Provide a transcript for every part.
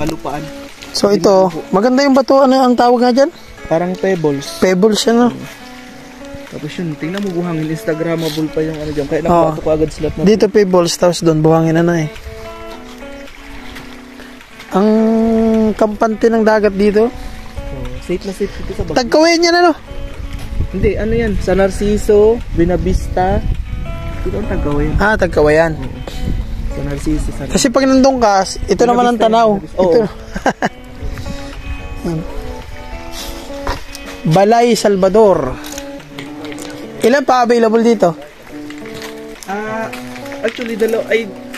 kalupaan. So ito, maganda yung bato. Ano ang tawag nga dyan? Parang pebbles. Pebbles yan, no? Tapos yun, tingnan mo buhangin, Instagrammable pa yung ano dyan. Kaya nakuha ko agad slot na. Dito pebbles, tapos doon buhangin na eh. Ang kampante ng dagat dito. Safe na safe dito sa bag. Tagkawayan yan, ano? Hindi, ano yan? Sa Narciso, Buenavista. Dito ang Tagkawayan. Ah, Tagkawayan. Sa Narciso. Kasi pag nandun ka, ito naman ang tanaw. Ito. Balay Salvador. Ilan pa available dito? Actually,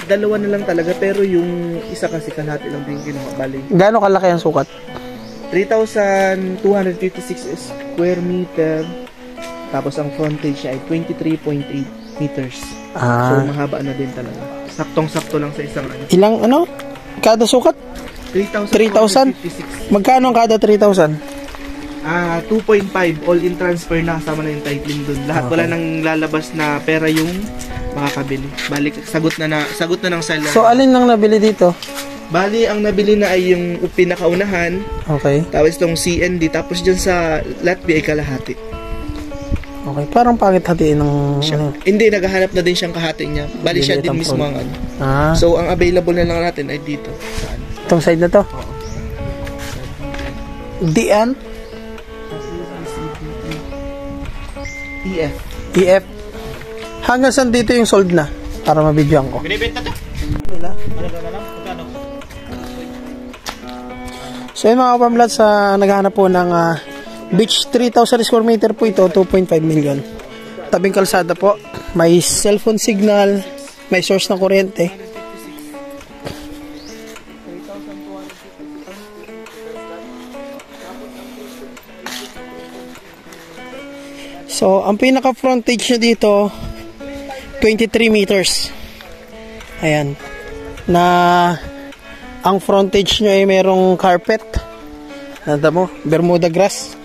dalawa na lang talaga. Pero yung isa kasi kalahati lang din kinuha. Bali. Gaano kalaki ang sukat? 3,256 square meter. Tapos ang frontage ay 23.8 meters. So mahaba na din talaga. Saktong-sakto lang sa isang ano. Ilang ano? Kada sukat? 3,000. Magkano ang kada 3,000? 2.5 all-in transfer na, kasama na yung titling dun. Lahat wala nang lalabas na pera yung makakabili. Balik, sagot na ng seller. So alin nang nabili dito? Bali, ang nabili na ay yung pinakaunahan. Okay. Tapos itong CND. Tapos dyan sa Latvia ay kalahati. Okay, parang pangit hatiin ng... Hindi, naghahanap na din siyang kahati niya. Bali siya din mismo ang ano. So, ang available na lang natin ay dito. Saan? Itong side na to? Oo. DN? EF. Hanggang saan dito yung sold na? Para mabidyoan ko. Binibenta to? So yun mga kapamlat, sa naghahanap po ng beach 3,000 square meter po ito, 2.5 million. Tabing kalsada po. May cellphone signal, may source ng kuryente. So, ang pinaka frontage niya dito 23 meters. Ayan. Na ang frontage niya ay merong carpet. Nanda mo, Bermuda grass.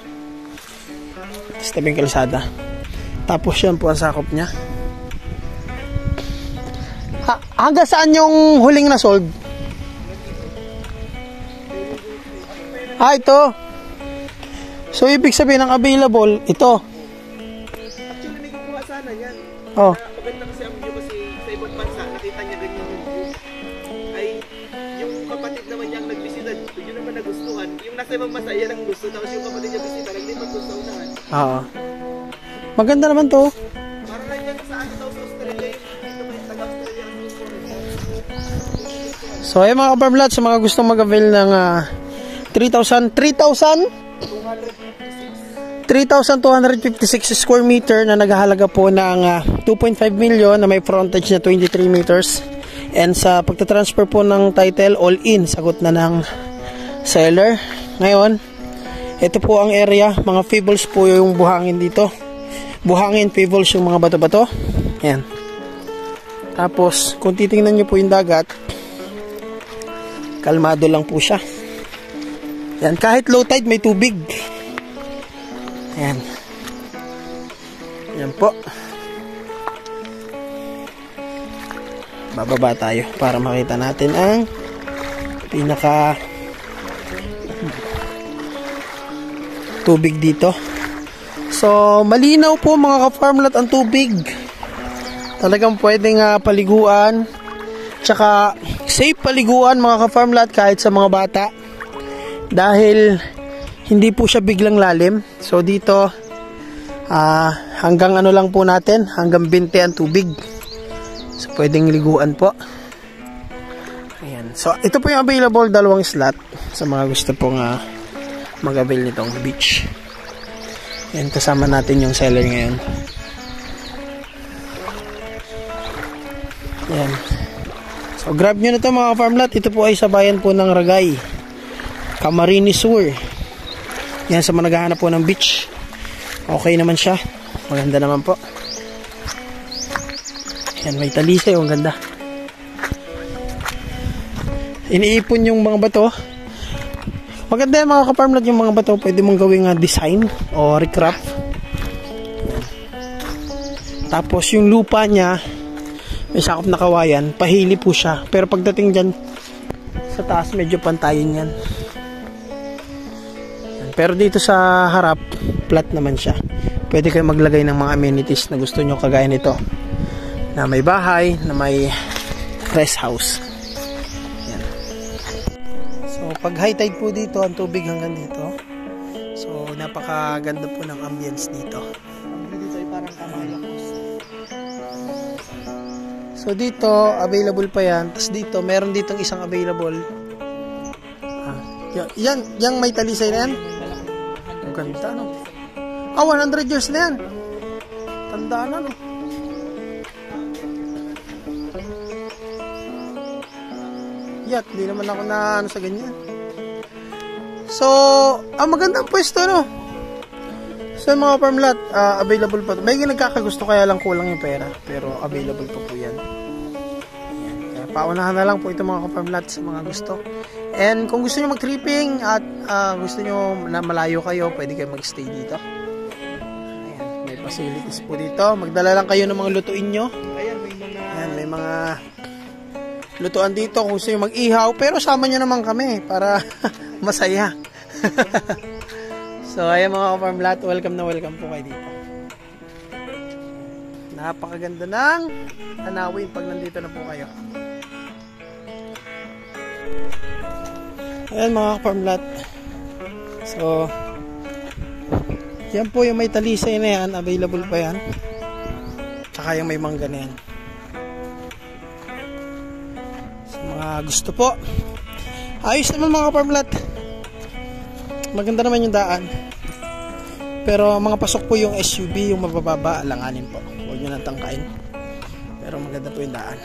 Tapos tabing kalsada. Tapos yan po ang sakop niya. Hanggang saan yung huling na sold? Ito. So, ibig sabihin ng available, ito. Oh. Maganda kasi ang view kasi sa ibang bansa, nakita niya ganyan yung view. Ay, yung kapatid naman niyang nagbisita, yun naman nagustuhan. Yung nasa ibang bansa, yan ang gusto. Tapos yung kapatid niya bisita, naglipat doon sa unahan. Oo. Maganda naman to. Parang lang yan sa ano daw sa Australia, yung dito may taga-Australia. So, ay mga kaparmlat, sa mga gustong mag-avail ng 3,256 square meter na naghahalaga po ng 2.5 million na may frontage na 23 meters. And sa pagtatransfer po ng title, all in, sagot na ng seller. Ngayon, ito po ang area, mga pebbles po yung buhangin dito. Buhangin, pebbles yung mga bato-bato. Ayan. Tapos, kung titingnan nyo po yung dagat, kalmado lang po siya. Ayan, kahit low tide may tubig. Ayan. Ayan po. Bababa tayo para makita natin ang pinaka tubig dito. So, malinaw po mga ka-farmlat ang tubig. Talagang pwedeng paliguan. Tsaka, safe paliguan mga ka-farmlat kahit sa mga bata. Dahil hindi po siya biglang lalim. So dito hanggang ano lang po natin, hanggang 20 ang tubig. So pwedeng liguan po. Ayan. So ito po yung available, dalawang slot sa mga gusto pong mag-avail nitong beach. Ayan, kasama natin yung seller ngayon. Ayan. So grab nyo na ito mga farmlat. Ito po ay sa bayan po ng Ragay, Camarines Sur. Yan sa mga naghahanap po ng beach. Okay naman siya. Maganda naman po. Yan, may talisay. Ang ganda. Iniipon yung mga bato. Maganda yan mga ka-farmlat, yung mga bato. Pwede mong gawing design o recraft. Yan. Tapos yung lupa niya, may sakop na kawayan. Pahili po siya. Pero pagdating dyan Sa taas medyo pantayin yan. Pero dito sa harap, flat naman siya. Pwede kayo maglagay ng mga amenities na gusto nyo kagaya nito. Na may bahay, na may rest house. Yan. So pag high tide po dito, ang tubig hanggang dito. So napakaganda po ng ambience dito. Dito ay parang kamayakos. So dito, available pa yan. Tapos dito, meron ditong isang available. Yang may talisay na yan? Ang ganda, no? 100 years na yan. Tandaan na, no? Di naman ako na ano sa ganyan. So, magandang pwesto, no? So, mga farm lot, available pa. May nagkakagusto kaya lang kulang yung pera. Pero available pa po yan. Ayan. Kaya paunahan na lang po ito mga farm lot sa mga gusto. And kung gusto nyo mag-tripping at gusto nyo na malayo kayo, pwede kayo mag-stay dito. Ayan. May facilities po dito. Magdala lang kayo ng mga lutuin nyo. Ayan, may mga lutuan dito kung gusto nyo mag-ihaw. Pero sama nyo naman kami para masaya. So, ayan mga farm lot, welcome na welcome po kayo dito. Napakaganda ng tanawin pag nandito na po kayo. Ayan mga farm lot. So, yan po yung may talisay na yan, available pa yan. Tsaka yung may mangga na yan. So, mga gusto po. Ayos naman mga farm lot. Maganda naman yung daan. Pero mga pasok po yung SUV, yung mabababa, alanganin po. Huwag nyo nang tangkain. Pero maganda po yung daan.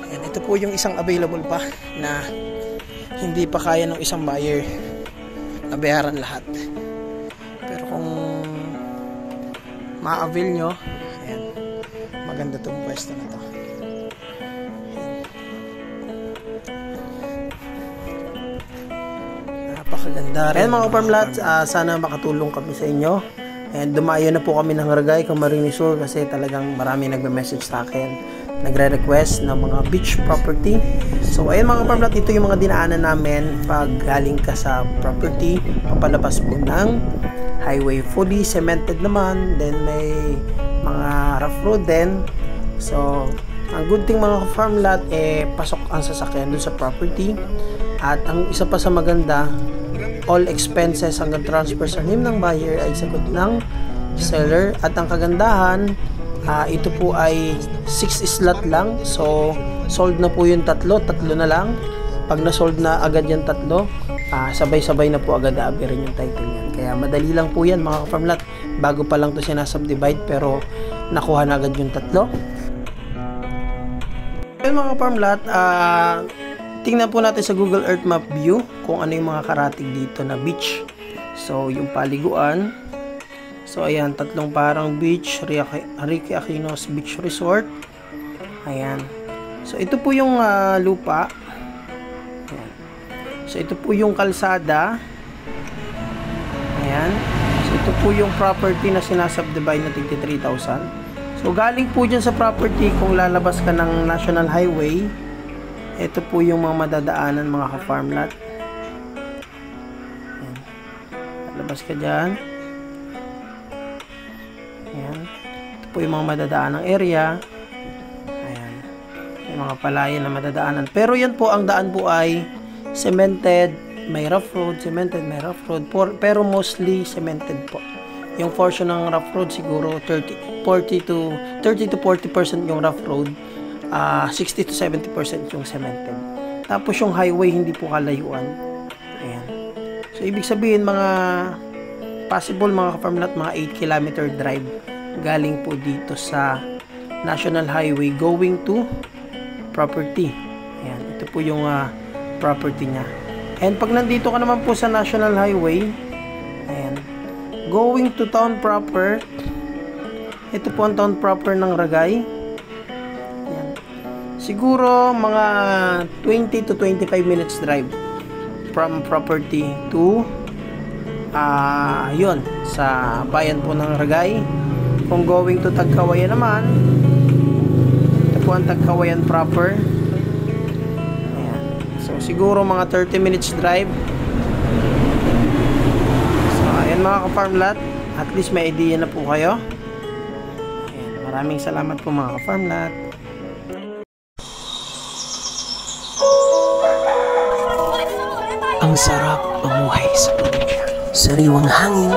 Ayan, ito po yung isang available pa na hindi pa kaya ng isang buyer na bayaran lahat. Pero kung ma-avail nyo, ayan, maganda itong pwesto na to. Napakaganda rin. Ayan mga farm lots, sana makatulong kami sa inyo. And dumayo na po kami ng Ragay, Camarines Sur kasi talagang marami nagme-message sa akin. Nagre-request ng mga beach property. So ayan mga farm lot, ito yung mga dinaanan namin pag galing ka sa property. Papalabas po ng highway, fully cemented naman. Then may mga rough road din. So ang good thing mga farm lot, pasok ang sasakyan dun sa property. At ang isa pa sa maganda, all expenses hanggang transfer sa name ng buyer ay sagot ng seller. At ang kagandahan, ito po ay 6 slot lang. So, sold na po yung tatlo na lang. Pag na-sold na agad yung tatlo, sabay-sabay na po agad aabirin yung title niyan. Kaya madali lang po yan mga farm lot. Bago pa lang to sinasubdivide pero nakuha na agad yung tatlo. Well, mga farm lot, tingnan po natin sa Google Earth Map view kung ano yung mga karatig dito na beach. So, yung paliguan. So, ayan, tatlong parang beach. Ricky Aquinos Beach Resort. Ayan. So, ito po yung lupa. Ayan. So, ito po yung kalsada. Ayan. So, ito po yung property na sinasubdivide na 23,000. So, galing po dyan sa property kung lalabas ka ng National Highway. Ito po yung mga madadaanan mga ka-farm lot. Ayan. Lalabas ka dyan. Ayan. Ito po yung mga madadaanang area. Ayan. Yung mga palayan na madadaanan. Pero yan po, ang daan po ay cemented, may rough road, cemented, may rough road. Pero mostly cemented po. Yung portion ng rough road siguro 30 to 40% yung rough road. 60 to 70% yung cemented. Tapos yung highway hindi po kalayuan. Ayan. So ibig sabihin mga possible mga ka-farm lot, mga 8 kilometer drive galing po dito sa National Highway going to property. Ayan. Ito po yung property niya. And pag nandito ka naman po sa National Highway, ayan, going to town proper, ito po ang town proper ng Ragay. Siguro mga 20 to 25 minutes drive from property to yun, sa bayan po ng Ragay. Kung going to Tagkawayan naman, ito po ang Tagkawayan proper. Ayan. siguro mga 30 minutes drive. So ayan mga ka-farmlat, at least may idea na po kayo. Ayan, maraming salamat po mga ka-farmlat. Ang sarap mamuhay sa probinsya. Sariwang hangin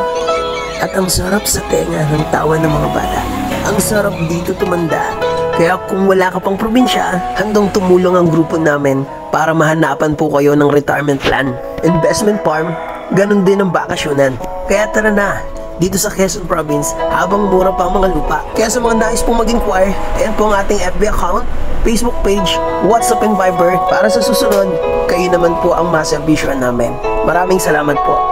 at ang sarap sa tenga ng tawa ng mga bata. Ang sarap dito tumanda. Kaya kung wala ka pang probinsya, handang tumulong ang grupo namin para mahanapan po kayo ng retirement plan, investment farm, ganun din ang bakasyonan. Kaya tara na, dito sa Quezon Province habang mura pa ang mga lupa. Kaya sa mga nais pong mag-inquire, ayan po ang ating FB account, Facebook page, WhatsApp and Viber para sa susunod, kayo naman po ang maserbisyohan namin. Maraming salamat po.